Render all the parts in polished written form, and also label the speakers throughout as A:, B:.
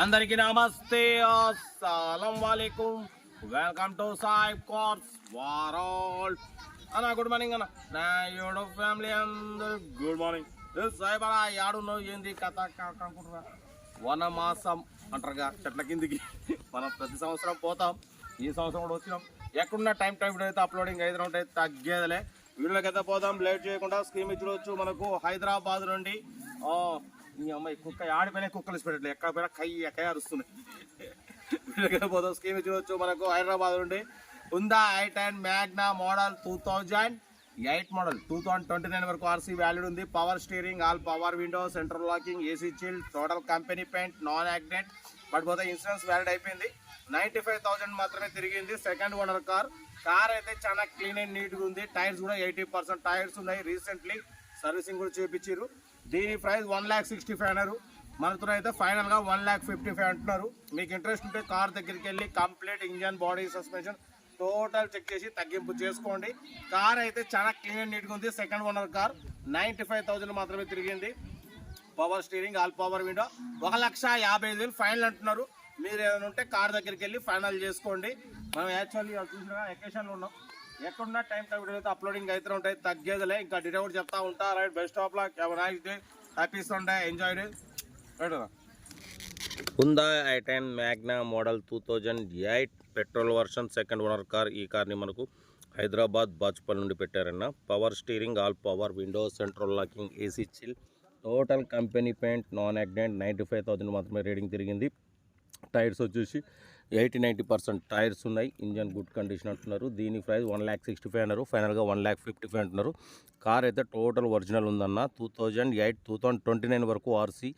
A: అందరికీ నమస్తే, అస్సలం వాలేకుం. వెల్కమ్ టు సాయిబ్ కార్స్ వరల్డ్ అన్న. గుడ్ మార్నింగ్ అన్న. నా యూట్యూబ్ ఫ్యామిలీ అందరూ గుడ్ మార్నింగ్. సాయిబ్ అన్న యాడున్నావు, ఏంది కథ అనుకుంటున్నా? వనమాసం అంటారుగా చెట్ల కిందికి. మనం ప్రతి సంవత్సరం పోతాం, ఈ సంవత్సరం కూడా వచ్చినాం. ఎక్కడున్న టైం అయితే అప్లోడింగ్ అయితే ఉంటాయి, తగ్గేదలే. వీడియోలోకి అయితే పోదాం, లేట్ చేయకుండా. స్కీమ్ ఇచ్చుకోవచ్చు మనకు హైదరాబాద్ నుండి. ఈ అమ్మాయి కుక్క ఆడిపోయినా కుక్కలు పెట్టట్లేదు, ఎక్కడ పోయినా కై అరుస్తున్నాయి. వీడియోకి పోదాం. స్కీమ్ ఇచ్చుకోవచ్చు మనకు హైదరాబాద్ నుండి. హుందా i10 మ్యాగ్నా మోడల్ 2008 మోడల్ 2029 వరకు ఆర్సీ వ్యాలిడ్ ఉంది. Power steering, all power window, central locking, AC chill, total company paint, non accident. But పోతే ఇన్సూరెన్స్ వ్యాలిడ్ అయిపోయింది. 95,000 మాత్రమే తిరిగింది. సెకండ్ ఓనర్ కార్ అయితే చాలా క్లీన్ అండ్ నీట్గా ఉంది. టైర్స్ కూడా 80% టైర్స్ ఉన్నాయి. రీసెంట్లీ సర్వీసింగ్ కూడా చేయించారు. దీని ప్రైస్ 1,65,000 అన్నారు. మనతో అయితే ఫైనల్గా 1,55,000 అంటున్నారు. మీకు ఇంట్రెస్ట్ ఉంటే కార్ దగ్గరికి వెళ్ళి complete engine, body, suspension total check చేసి తగ్గింపు చేసుకోండి. కార్ అయితే చాలా క్లీన్ అండ్ నీట్గా ఉంది. సెకండ్ ఓనర్ కార్ 95,000 మాత్రమే తిరిగింది. Power steering, all power window. 1,55,000 final అంటున్నారు. మీరు ఏదైనా ఉంటే కార్ దగ్గరికి వెళ్ళి ఫైనల్ చేసుకోండి. మనం యాక్చువల్లీ చూసినా ఎకేషన్లో ఉన్నాం. ఎక్కడున్నా టైం వీడియో అయితే అప్లోడింగ్ అయితే ఉంటాయి, తగ్గేదిలే. ఇంకా డీటెయిల్ కూడా చెప్తా ఉంటా. Right, best of luck, have a nice day, happy Sunday, enjoy day. Hyundai i10 Magna model 2008 petrol version, second owner car. ఈ కార్ని మనకు హైదరాబాద్ బాచుపల్లి నుండి పెట్టారన్న. Power steering, all power window, central locking, AC chill, total company paint, non accident. 95,000 మాత్రమే rating తిరిగింది. Tyres వచ్చేసి 80-90% tyres ఉన్నాయి. Engine good condition అంటున్నారు. దీని ప్రైస్ 1,65,000 అన్నారు. ఫైనల్గా 1,55,000 అంటున్నారు. కార్ అయితే టోటల్ ఒరిజినల్ ఉందన్న. 2008 2029 వరకు ఆర్సీ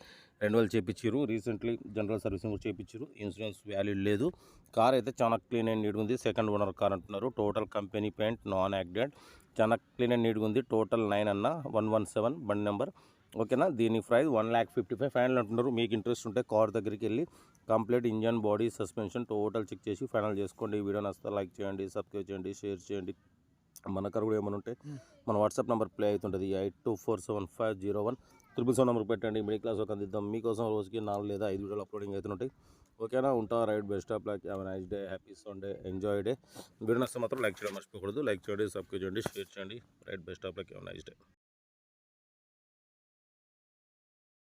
A: రెన్యువల్ చేయించారు. రీసెంట్లీ జనరల్ సర్వీసింగ్ కూడా చేయించారు. ఇన్సూరెన్స్ వాల్యూ లేదు. కార్ అయితే చాలా క్లీన్ అండ్ నీట్గా ఉంది. సెకండ్ ఓనర్ కార్ అంటున్నారు. Total company paint, non accident. చాలా క్లీన్ అండ్ నీట్గా ఉంది. టోటల్ 9 అన్న, 117 బండి నెంబర్. ఓకేనా. దీని ప్రైస్ 1,55,000 ఫైనల్ అంటున్నారు. మీకు ఇంట్రెస్ట్ ఉంటే కార్ దగ్గరికి వెళ్ళి complete engine, body, suspension total check చేసి ఫైనల్ చేసుకోండి. ఈ వీడియో నచ్చితే లైక్ చేయండి, సబ్స్క్రైబ్ చేయండి, షేర్ చేయండి. మన కార్ కూడా ఏమైనా ఉంటే మన వాట్సాప్ నెంబర్ ప్లే అవుతుంటుంది. 82475017 నెంబర్ పెట్టండి. మిడిల్ క్లాస్ ఒక అందిద్దాం. మీకోసం రోజుకి 4 లేదా 5 వీడియోలు అప్లోడింగ్ అవుతుంటాయి. ఓకేనా. ఉంటా. Right, best of luck, have a nice day, happy Sunday, enjoy day. Video నచ్చితే మాత్రం లైక్ చేయడం మర్చిపోకూడదు. లైక్ చేయండి, సబ్స్క్రైబ్ చేయండి, షేర్ చేయండి. Right, best of luck, have a nice day.